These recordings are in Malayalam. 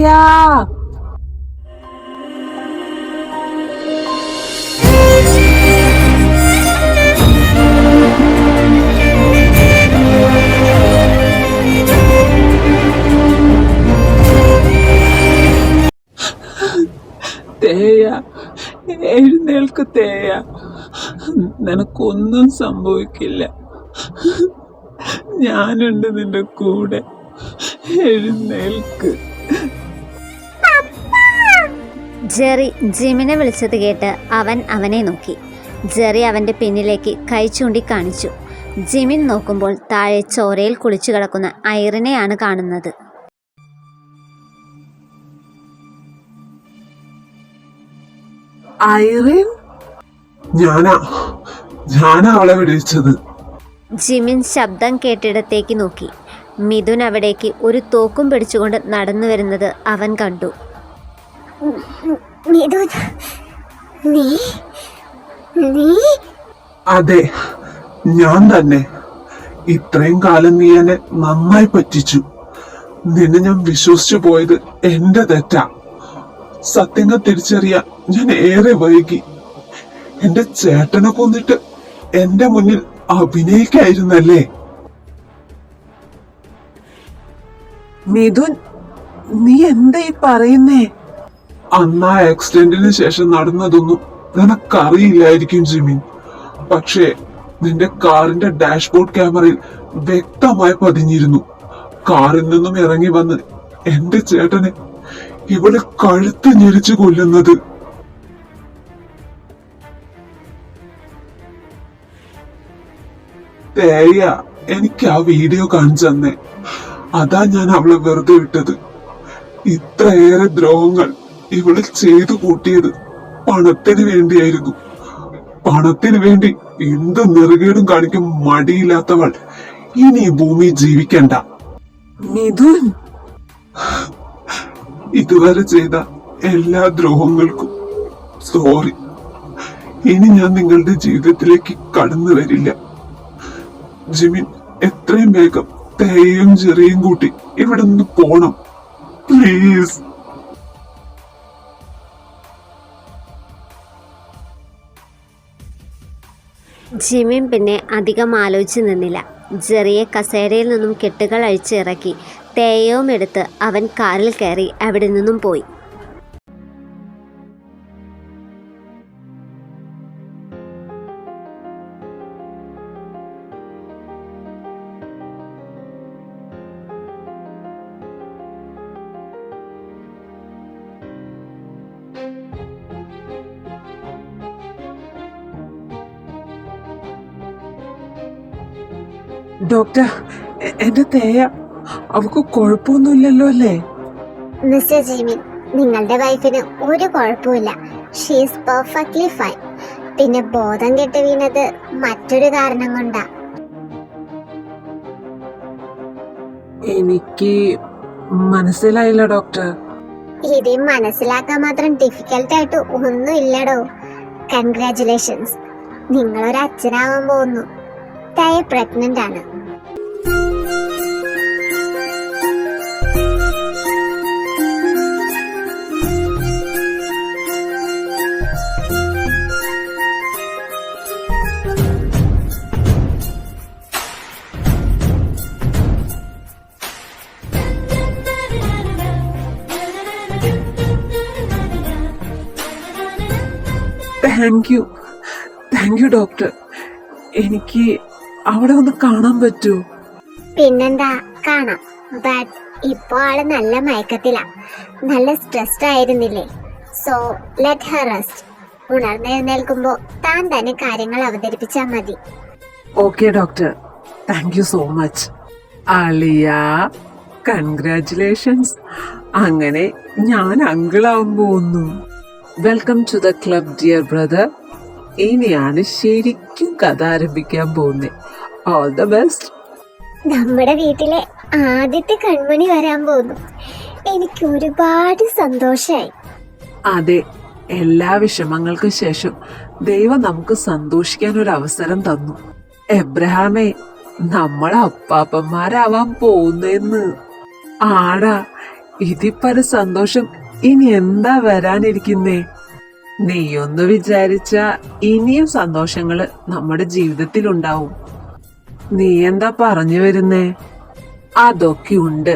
തേയാ. തേയ, എഴുന്നേൽക്ക് തേയ, നിനക്കൊന്നും സംഭവിക്കില്ല. ഞാനുണ്ട് നിന്റെ കൂടെ. എഴുന്നേൽക്ക്. ജെറി ജിമിനെ വിളിച്ചത് കേട്ട് അവൻ അവനെ നോക്കി. ജെറി അവൻ്റെ പിന്നിലേക്ക് കൈ ചൂണ്ടി കാണിച്ചു. ജിമിൻ നോക്കുമ്പോൾ താഴെ ചോരയിൽ കുളിച്ചു കിടക്കുന്ന ഐറിനെയാണ് കാണുന്നത്. ഐറിൻ? ഞാനാ അവളെ വിളിച്ചത്. ജിമിൻ ശബ്ദം കേട്ടിടത്തേക്ക് നോക്കി. മിഥുൻ അവിടേക്ക് ഒരു തോക്കും പിടിച്ചുകൊണ്ട് നടന്നു വരുന്നത് അവൻ കണ്ടു. അതെ, ഞാൻ തന്നെ. ഇത്രയും കാലം നീ എന്നെ നന്നായി പറ്റിച്ചു. നിന്നെ ഞാൻ വിശ്വസിച്ചു പോയത് എന്റെ തെറ്റാ. സത്യങ്ങൾ തിരിച്ചറിയാൻ ഞാൻ ഏറെ വൈകി. എന്റെ ചേട്ടനെ കൊന്നിട്ട് എന്റെ മുന്നിൽ അഭിനയിക്കായിരുന്നല്ലേ? മിഥുൻ, നീ എന്താ ഈ പറയുന്നേ? അന്ന് ആ ആക്സിഡന്റിന് ശേഷം നടന്നതൊന്നും നിനക്കറിയില്ലായിരിക്കും ജിമിൻ. പക്ഷേ നിന്റെ കാറിന്റെ ഡാഷ്ബോർഡ് ക്യാമറയിൽ വ്യക്തമായി പതിഞ്ഞിരുന്നു. കാറിൽ നിന്നും ഇറങ്ങി വന്ന് എന്റെ ചേട്ടനെ ഇവള് കഴുത്ത് ഞെരിച്ചു കൊല്ലുന്നത്. തേയ എനിക്ക് ആ വീഡിയോ കാണിച്ചു തന്നെ. അതാ ഞാൻ അവളെ വെറുതെ വിട്ടത്. ഇത്രയേറെ ദ്രോഹങ്ങൾ ഇവള് ചെയ്തു കൂട്ടിയത് പണത്തിന് വേണ്ടിയായിരുന്നു. പണത്തിന് വേണ്ടി എന്ത് നെറുകേടും കാണിക്കും മടിയില്ലാത്തവൾ ഇനി ഈ ഭൂമി ജീവിക്കണ്ട. മിഥുൻ, ഇതുവരെ ചെയ്ത എല്ലാ ദ്രോഹങ്ങൾക്കും സോറി. ഇനി ഞാൻ നിങ്ങളുടെ ജീവിതത്തിലേക്ക് കടന്നു വരില്ല. ജിമിൻ, എത്രയും വേഗം തേയും ചെറിയും കൂട്ടി ഇവിടെ നിന്ന് പോണം, പ്ലീസ്. ജിമിൻ പിന്നെ അധികം ആലോചിച്ച് നിന്നില്ല. ജെറിയെ കസേരയിൽ നിന്നും കെട്ടുകൾ അഴിച്ചിറക്കി തേയവും എടുത്ത് അവൻ കാറിൽ കയറി അവിടെ നിന്നും പോയി. ഡോക്ടർ, എന്റെ തേയ അവക്ക് കുഴപ്പമൊന്നുമില്ലല്ലോ അല്ലേ? മിസ്റ്റർ ജിമിൻ, നിങ്ങളുടെ വൈഫിന് ഒരു കുഴപ്പമില്ല. She is perfectly fine. പിന്നെ ബോധം കെട്ട് വീണത് മറ്റൊരു കാരണം കൊണ്ടാ. എനിക്ക് മനസ്സിലായില്ല ഡോക്ടർ. ഇത് മനസ്സിലാക്കാൻ മാത്രം ഡിഫിക്കൽട്ട് ആയിട്ട് ഒന്നും ഇല്ലടോ. കൺഗ്രാറ്റുലേഷൻസ്, നിങ്ങളൊരു അച്ഛനാവാൻ പോകുന്നു. തയ പ്രഗ്നന്റ് ആണ്. Thank you doctor. എനിക്ക് അവിടെ ഒന്ന് കാണാൻ പറ്റൂ? പിന്നെന്താ, കാണാം. ബട്ട് ഇപ്പൊ ആള് നല്ല മയക്കത്തിലാ. നല്ല സ്ട്രെസ്ഡ് ആയിരുന്നില്ലേ? So let her rest. ഉണർന്നെഴുന്നേൽക്കുമ്പോ താൻ തന്നെ കാര്യങ്ങൾ അവതരിപ്പിച്ചാൽ മതി. Okay doctor, thank you so much. അളിയ, കൺഗ്രാറ്റുലേഷൻസ്. അങ്ങനെ ഞാൻ അങ്കിളാവാൻ പോകുന്നു. Welcome to the club dear brother. ഇനിയാണ് ശരിക്കും കഥ ആരംഭിക്കാൻ പോകുന്നത്. All the best. നമ്മുടെ വീട്ടിലെ ആദ്യത്തെ കൺമണി വരാൻ പോകുന്നു. എനിക്ക് ഒരുപാട് സന്തോഷായി. അതെ, എല്ലാ വിഷമങ്ങൾക്കും ശേഷം ദൈവം നമുക്ക് സന്തോഷിക്കാൻ ഒരു അവസരം തന്നു. എബ്രഹാമേ, നമ്മൾ അപ്പാപ്പന്മാരാവാൻ പോകുന്നെന്ന്. ആടാ, ഇതിപ്പൊരു സന്തോഷം ഇനി എന്താ വരാനിരിക്കുന്നേ? നീയൊന്ന് വിചാരിച്ച ഇനിയും സന്തോഷങ്ങള് നമ്മുടെ ജീവിതത്തിലുണ്ടാവും. നീ എന്താ പറഞ്ഞു വരുന്നേ? അതൊക്കെ ഉണ്ട്,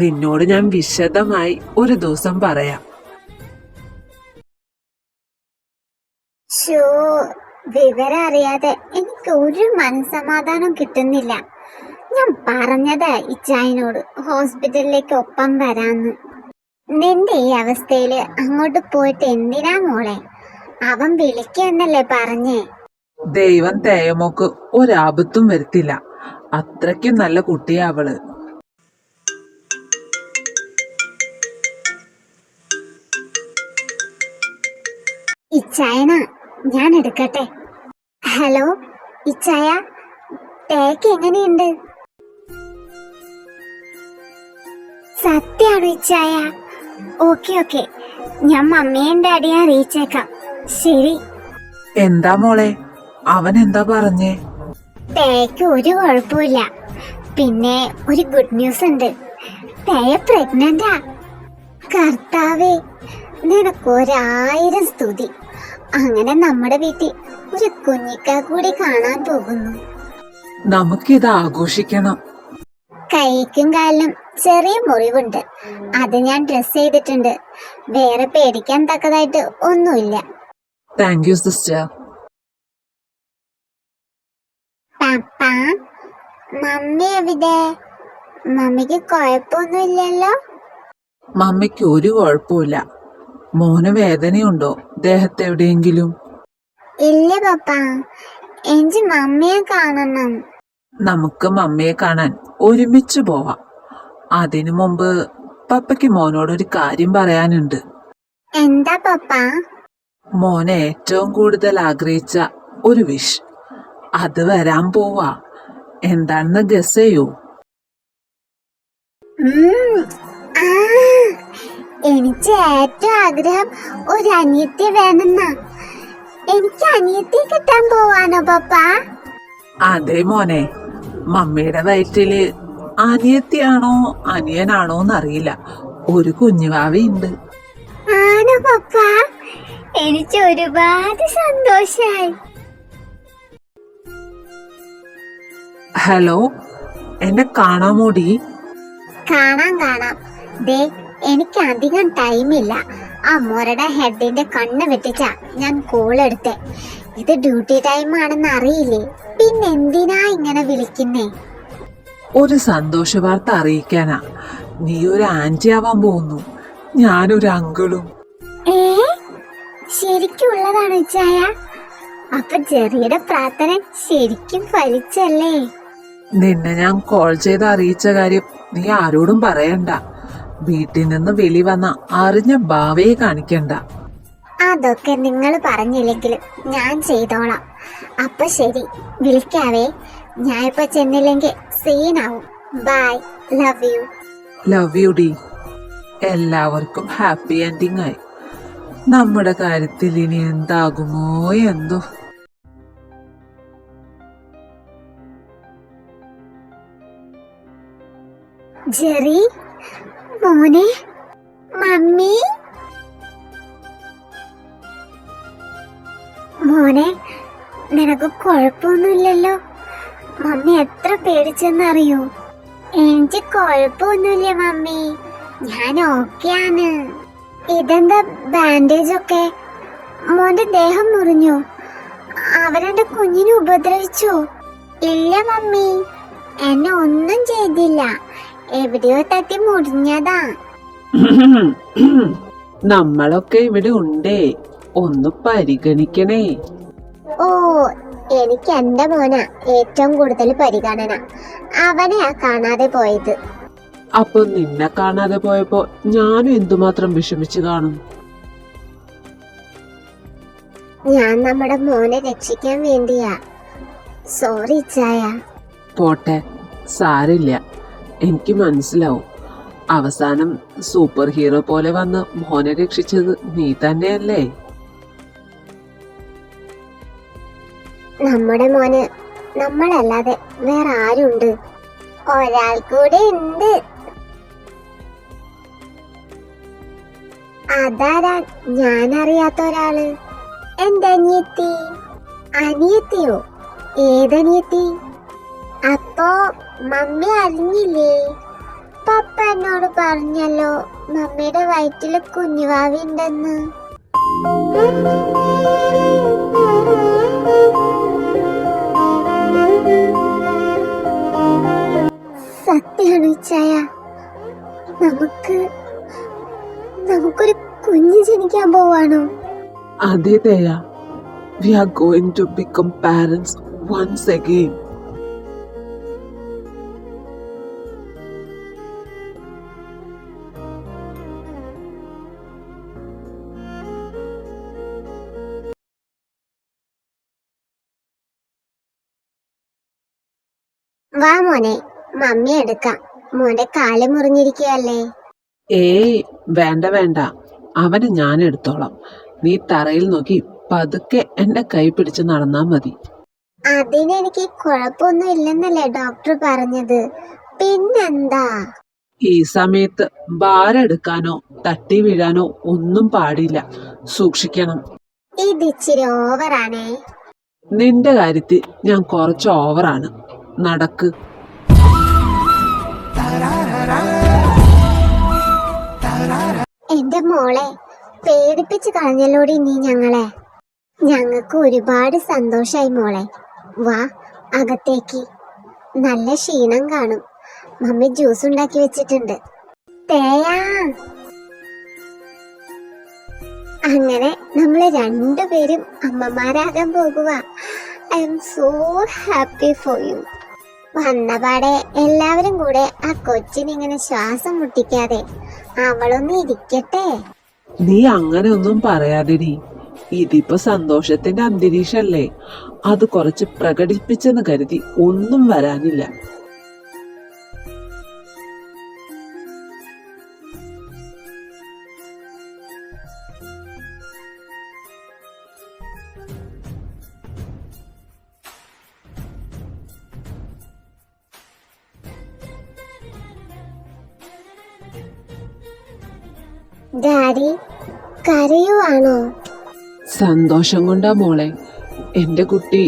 നിന്നോട് ഞാൻ വിശദമായി ഒരു ദിവസം പറയാം. ഷോ, വിവരം അറിയാതെ എനിക്ക് ഒരു മനസമാധാനം കിട്ടുന്നില്ല. ഞാൻ പറഞ്ഞതാ ഇച്ചായനോട് ഹോസ്പിറ്റലിലേക്ക് ഒപ്പം വരാന്ന്. നിന്റെ ഈ അവസ്ഥയില് അങ്ങോട്ട് പോയിട്ട് എന്തിനാ മോളെ? അവൻ വിളിക്കെന്നല്ലേ പറഞ്ഞേ? ദൈവം തേയമോക്ക് ഒരാപത്തും വരുത്തില്ല. അത്രയ്ക്കും നല്ല കുട്ടിയാ അവള്. ഇച്ചായന, ഞാൻ എടുക്കട്ടെ. ഹലോ ഇച്ചായ, ടേക്ക് എങ്ങനെയുണ്ട്? സത്യാണോ ഇച്ചായ? ഓക്കെ ഓക്കെ, ഞാൻ മമ്മിയും ഡാഡിയെ അറിയിച്ചേക്കാം. ശരി. എന്താ മോളെ, അവൻ എന്താ പറഞ്ഞേ? തേക്ക് ഒരു കുഴപ്പമില്ല. പിന്നെ ഒരു ഗുഡ് ന്യൂസ് ഉണ്ട്. തേയ പ്രഗ്നന്റാ. കർത്താവേ, നിനക്കൊരായിരം സ്തുതി. അങ്ങനെ നമ്മുടെ വീട്ടിൽ ഒരു കുഞ്ഞിക്ക കൂടി കാണാൻ പോകുന്നു. നമുക്കിത് ആഘോഷിക്കണം. കൈക്കും കാലിനും ചെറിയ മുറിവുണ്ട്. അത് ഞാൻ ഡ്രസ് ചെയ്തിട്ടുണ്ട്. വേറെ പേടിക്കാൻ തക്കതായിട്ട് ഒന്നുമില്ല. Thank you sister. പാപ്പ, മമ്മി എവിടെ? മമ്മിക്ക് കുഴപ്പമൊന്നുമില്ലല്ലോ? മമ്മിക്ക് ഒരു കുഴപ്പമില്ല. മോന് വേദനയുണ്ടോ ദേഹത്ത് എവിടെയെങ്കിലും? ഇല്ല പപ്പ, എനിക്ക് മമ്മിയെ കാണണം. നമുക്ക് മമ്മിയെ കാണാൻ ഒരുമിച്ച് പോവാം. അതിനു മുമ്പ് പപ്പയ്ക്ക് മോനോടൊരു കാര്യം പറയാനുണ്ട്. എന്താ പപ്പ? മോനെ ഏറ്റവും കൂടുതൽ ആഗ്രഹിച്ച ഒരു വിഷ്, അത് വരാൻ പോവാ. എന്താണെന്ന് ഗസ് ചെയ്യൂ. ആ, എനിക്ക് ഏറ്റവും ആഗ്രഹം ഒരു അനിയത്തി വേണമെന്നാ. എനിക്ക് അനിയത്തി കിട്ടാൻ പോവാനോ പപ്പ? അതെ മോനെ, മമ്മിയുടെ വയറ്റില് അനിയത്തിയാണോ അനിയനാണോ എന്നറിയില്ല, ഒരു കുഞ്ഞുവാവയുണ്ട്. ആണോ പപ്പ? എനിക്ക് ഒരുപാട് സന്തോഷായി. ഹലോ, എന്നെ കാണാമോടി? കാണാം കാണാം. ദേ, എനിക്ക് അധികം ടൈമില്ല. ആ മോരുടെ ഹെഡിന്റെ കണ്ണ് വെട്ടിച്ച ഞാൻ കോൾ എടുത്തേ. ഇത് ഡ്യൂട്ടി ടൈം ആണെന്ന് അറിയില്ലേ? പിന്നെന്തിനാ ഇങ്ങനെ വിളിക്കുന്നേ? ഒരു സന്തോഷ വാർത്ത അറിയിക്കാനാ. നീ ഒരു ആന്റി ആവാൻ പോകുന്നു, ഞാനൊരു അങ്കിളും. ഏ, ശരിക്കുള്ളതാണോ ചായ? അപ്പൊ ചെറിയുടെ പ്രാർത്ഥന ശരിക്കും ഫലിച്ചല്ലേ? നിന്നെ ഞാൻ കോൾ ചെയ്ത് അറിയിച്ച കാര്യം നീ ആരോടും പറയണ്ട. വീട്ടിൽ നിന്ന് വെളി വന്ന അറിഞ്ഞ ഭാവയെ കാണിക്കണ്ട. അതൊക്കെ നിങ്ങൾ പറഞ്ഞില്ലെങ്കിലും ഞാൻ ചെയ്തോളാം. അപ്പൊ ശരി, വിളിക്കാവേ. ഞാൻ ഇപ്പൊ ചെന്നില്ലെങ്കിൽ സീനാവും. Bye, love you. Love you ഡി. എല്ലാവർക്കും ഹാപ്പി എൻഡിങ് ആയി. നമ്മുടെ കാര്യത്തിൽ ഇനി എന്താകുമോ എന്തോ. ജെറി മോനെ, മമ്മി മോനെ, നിനക്ക് കുഴപ്പമൊന്നുമില്ലല്ലോ? മമ്മി എത്ര പേടിച്ചെന്നറിയോ? എനിക്ക് കുഴപ്പമൊന്നുമില്ല മമ്മി, ഞാൻ ഓക്കെയാണ്. ഇതെന്താ ബാൻഡേജ് ഒക്കെ? മോന്റെ ദേഹം മുറിഞ്ഞോ? അവരെന്റെ കുഞ്ഞിനെ ഉപദ്രവിച്ചോ? ഇല്ല മമ്മി, എന്നെ ഒന്നും ചെയ്തില്ല. എവിടെയോ തട്ടി മുറിഞ്ഞതാ. നമ്മളൊക്കെ ഇവിടെ ഉണ്ടേ, ഒന്ന് പരിഗണിക്കണേ. ഓ, എനിക്ക് എന്റെ മോനാ ഏറ്റവും കൂടുതൽ പരിഗണന. അവനെയാ കാണാതെ പോയത്. അപ്പൊ നിന്നെ കാണാതെ പോയപ്പോ ഞാനും എന്തുമാത്രം വിഷമിച്ചു കാണും. ഞാൻ നമ്മുടെ മോനെ രക്ഷിക്കാൻ വേണ്ടിയാ. സോറി ചായ. പോട്ടെ, സാരില്ല. എനിക്ക് മനസ്സിലാവും. അവസാനം സൂപ്പർ ഹീറോ പോലെ വന്ന് മോനെ രക്ഷിച്ചത് നീ തന്നെയല്ലേ? നമ്മുടെ മോന് നമ്മളല്ലാതെ വേറെ ആരുണ്ട്? ഒരാൾ കൂടെ ഉണ്ട്. അതാരാ ഞാനറിയാത്ത ഒരാള്? എന്റെ അനിയത്തി. അനിയത്തിയോ? ഏതനിയത്തി? അപ്പോ മമ്മി അറിഞ്ഞില്ലേ? പപ്പ എന്നോട് പറഞ്ഞല്ലോ മമ്മിയുടെ വയറ്റില് കുഞ്ഞുവാവി ഉണ്ടെന്ന്. സത്യാണോ ഇച്ചായ? നമുക്കൊരു കുഞ്ഞ് ജനിക്കാൻ പോവാണോ? അതെ ദയ, we are going to become parents once again. വാ മോനെ, മമ്മി എടുക്കാം. മോന്റെ കാല് മുറിഞ്ഞിരിക്കുകയല്ലേ. ഏയ് വേണ്ട വേണ്ട, അവന് ഞാൻ എടുത്തോളാം. നീ തറയിൽ നോക്കി പതുക്കെ എന്റെ കൈ പിടിച്ച് നടന്നാ മതി. അതിനെനിക്ക് കുഴപ്പമൊന്നും ഇല്ലെന്നല്ലേ ഡോക്ടർ പറഞ്ഞത്? പിന്നെന്താ? ഈ സമയത്ത് ഭാരെടുക്കാനോ തട്ടി വീഴാനോ ഒന്നും പാടില്ല. സൂക്ഷിക്കണം. ഇതിച്ചിരി ഓവറാണേ. നിന്റെ കാര്യത്തിൽ ഞാൻ കുറച്ച് ഓവറാണ്. നടക്ക്. എന്റെ മോളെ പേടിപ്പിച്ച് കളഞ്ഞല്ലോടി നീ ഞങ്ങളെ. ഞങ്ങൾക്ക് ഒരുപാട് സന്തോഷായി മോളെ. വാ അകത്തേക്ക്. നല്ല ക്ഷീണം കാണും. മമ്മി ജ്യൂസ് ഉണ്ടാക്കി വെച്ചിട്ടുണ്ട്. തേയാ. അങ്ങനെ നമ്മള് രണ്ടുപേരും അമ്മമാരാകാൻ പോകുക. I am so happy for you. വന്നപാടെ എല്ലാവരും കൂടെ ആ കൊച്ചിനിങ്ങനെ ശ്വാസം മുട്ടിക്കാതെ അവളൊന്ന് ഇരിക്കട്ടെ. നീ അങ്ങനെ ഒന്നും പറയാതെടി. ഇതിപ്പോ സന്തോഷത്തിന്റെ അന്തരീക്ഷല്ലേ. അത് കുറച്ച് പ്രകടിപ്പിച്ചെന്ന് കരുതി ഒന്നും വരാനില്ല. ഡാഡി കരയുവാണോ? സന്തോഷം കൊണ്ടാ മോളെ. എന്റെ കുട്ടി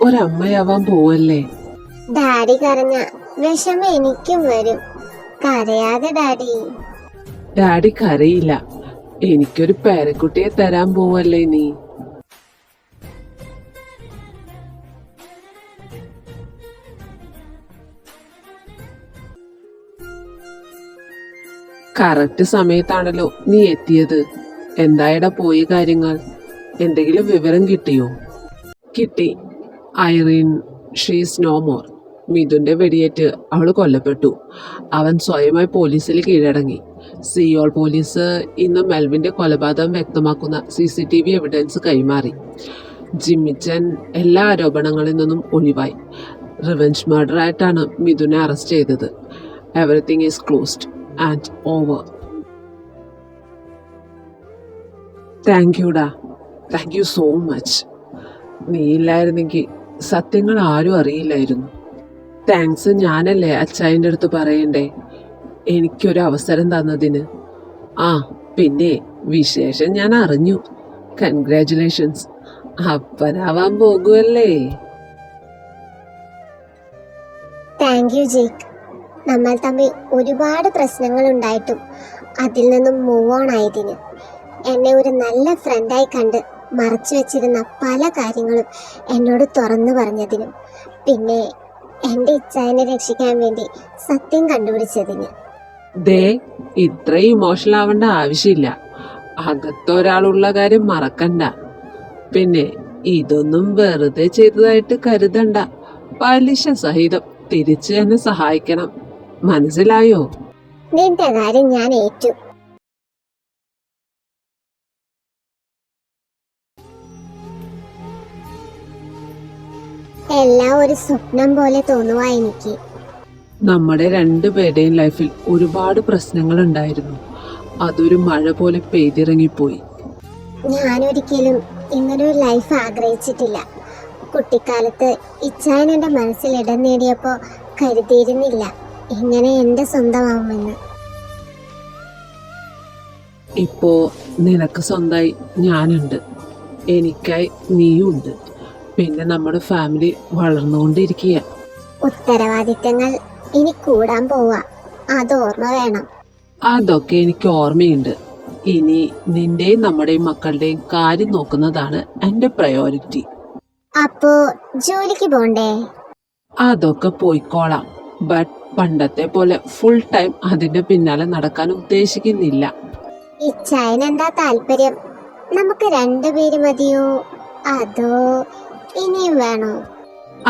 ഒരമ്മയാവാൻ പോവല്ലേ. ഡാഡി കരഞ്ഞ വിഷമം എനിക്കും വരും. കരയാതെ ഡാഡി. ഡാഡി കരയില്ല. എനിക്കൊരു പേരക്കുട്ടിയെ തരാൻ പോവല്ലേ നീ. കറക്റ്റ് സമയത്താണല്ലോ നീ എത്തിയത്. എന്തായടാ പോയ കാര്യങ്ങൾ? എന്തെങ്കിലും വിവരം കിട്ടിയോ? കിട്ടി. Irene she's no more. മിഥുന്റെ വെടിയേറ്റ് അവള് കൊല്ലപ്പെട്ടു. അവൻ സ്വയമായി പോലീസിൽ കീഴടങ്ങി. സിയോൾ പോലീസ് ഇന്ന് മെൽവിന്റെ കൊലപാതകം വ്യക്തമാക്കുന്ന CCTV എവിഡൻസ് കൈമാറി. ജിമ്മിച്ചൻ എല്ലാ ആരോപണങ്ങളിൽ നിന്നും ഒഴിവായി. റിവെഞ്ച് മർഡർ ആയിട്ടാണ് മിഥുനെ അറസ്റ്റ് ചെയ്തത്. Everything is closed and over. Thank you ഡാ. Thank you so much. നീ ഇല്ലായിരുന്നെങ്കിൽ സത്യങ്ങൾ ആരും അറിയില്ലായിരുന്നു. താങ്ക്സ് ഞാനല്ലേ അച്ചായൻ്റെ അടുത്ത് പറയണ്ടേ എനിക്കൊരു അവസരം തന്നതിന്. ആ പിന്നെ വിശേഷം ഞാൻ അറിഞ്ഞു. കൺഗ്രാറ്റുലേഷൻസ്. അപ്പനാവാൻ പോകുമല്ലേ. Thank you Jake. നമ്മൾ തമ്മിൽ ഒരുപാട് പ്രശ്നങ്ങൾ ഉണ്ടായിട്ടും അതിൽ നിന്നും മൂവ് ഓൺ ആയതിന്, എന്നെ ഒരു നല്ല ഫ്രണ്ടായി കണ്ട് മറച്ചു വെച്ചിരുന്ന പല കാര്യങ്ങളും എന്നോട് തുറന്നു പറഞ്ഞതിനും, പിന്നെ എൻ്റെ ഇച്ഛായനെ രക്ഷിക്കാൻ വേണ്ടി സത്യം കണ്ടുപിടിച്ചതിന്. ദേ ഇത്രയും ഇമോഷണൽ ആവേണ്ട ആവശ്യമില്ല. അകത്തൊരാളുള്ള കാര്യം മറക്കണ്ട. പിന്നെ ഇതൊന്നും വെറുതെ ചെയ്തതായിട്ട് കരുതണ്ട. പലിശ സഹിതം തിരിച്ച് എന്നെ സഹായിക്കണം. മനസ്സിലായോ? നിന്റെ കാര്യം ഞാൻ ഏറ്റു. എല്ലാം ഒരു സ്വപ്നം പോലെ തോന്നുവാ എനിക്ക്. നമ്മുടെ രണ്ടുപേരുടെയും ലൈഫിൽ ഒരുപാട് പ്രശ്നങ്ങൾ ഉണ്ടായിരുന്നു. അതൊരു മഴ പോലെ പെയ്തിറങ്ങിപ്പോയി. ഞാനൊരിക്കലും ഇങ്ങനൊരു ലൈഫ് ആഗ്രഹിച്ചിട്ടില്ല. കുട്ടിക്കാലത്ത് ഇച്ഛായൻ എൻ്റെ മനസ്സിൽ ഇടം നേടിയപ്പോൾ കരുതിയിരുന്നില്ല ഇങ്ങനെ എൻ്റെ സ്വന്തമാവുമെന്ന്. ഇപ്പോൾ നിനക്ക് സ്വന്തമായി ഞാനുണ്ട്, എനിക്കായി നീയുണ്ട്, പിന്നെ നമ്മുടെ ഫാമിലി വളർന്നുകൊണ്ടിരിക്കുക. ഉത്തരവാദിത്തങ്ങൾ ഇനി കൂടാൻ പോവാ, അത് ഓർമ്മ വേണം. അതൊക്കെ എനിക്ക് ഓർമ്മയുണ്ട്. ഇനി നിന്റെയും നമ്മുടെയും മക്കളുടെയും കാര്യം നോക്കുന്നതാണ് എൻ്റെ പ്രയോറിറ്റി. അപ്പോ ജോലിക്ക് പോണ്ടേ? അതൊക്കെ പോയിക്കോളാം. ബട്ട് പണ്ടത്തെ പോലെ ഫുൾ ടൈം അതിന്റെ പിന്നാലെ നടക്കാൻ ഉദ്ദേശിക്കുന്നില്ല. ഇച്ചായനെന്താ താല്പര്യം? നമുക്ക് 2 പേര് മതിയോ അതോ ഇനിയും വേണോ?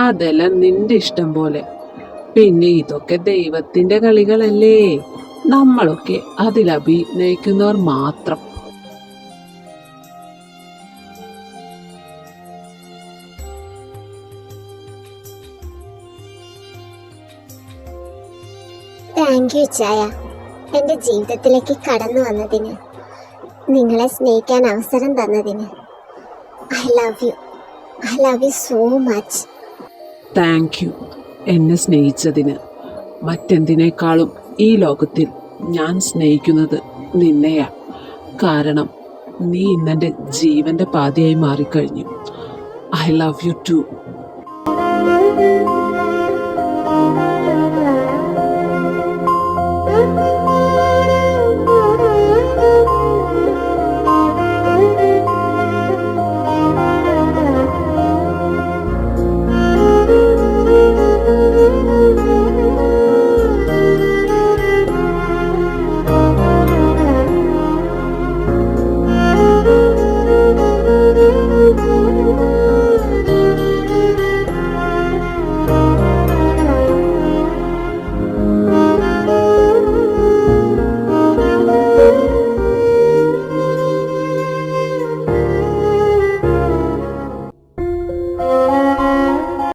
അതെല്ലാം നിന്റെ ഇഷ്ടം പോലെ. പിന്നെ ഇതൊക്കെ ദൈവത്തിന്റെ കളികളല്ലേ, നമ്മളൊക്കെ അതിലഭിനയിക്കുന്നവർ മാത്രം. താങ്ക് യു ഇച്ചായ, എൻ്റെ ജീവിതത്തിലേക്ക് കടന്നു വന്നതിന്, നിങ്ങളെ സ്നേഹിക്കാൻ അവസരം തന്നതിന്. I love U so much. Thank you എന്നെ സ്നേഹിച്ചതിന്. മറ്റെന്തിനേക്കാളും ഈ ലോകത്തിൽ ഞാൻ സ്നേഹിക്കുന്നത് നിന്നെയാ. കാരണം നീ ഇന്നെൻ്റെ ജീവന്റെ പാതയായി മാറിക്കഴിഞ്ഞു. I love you to.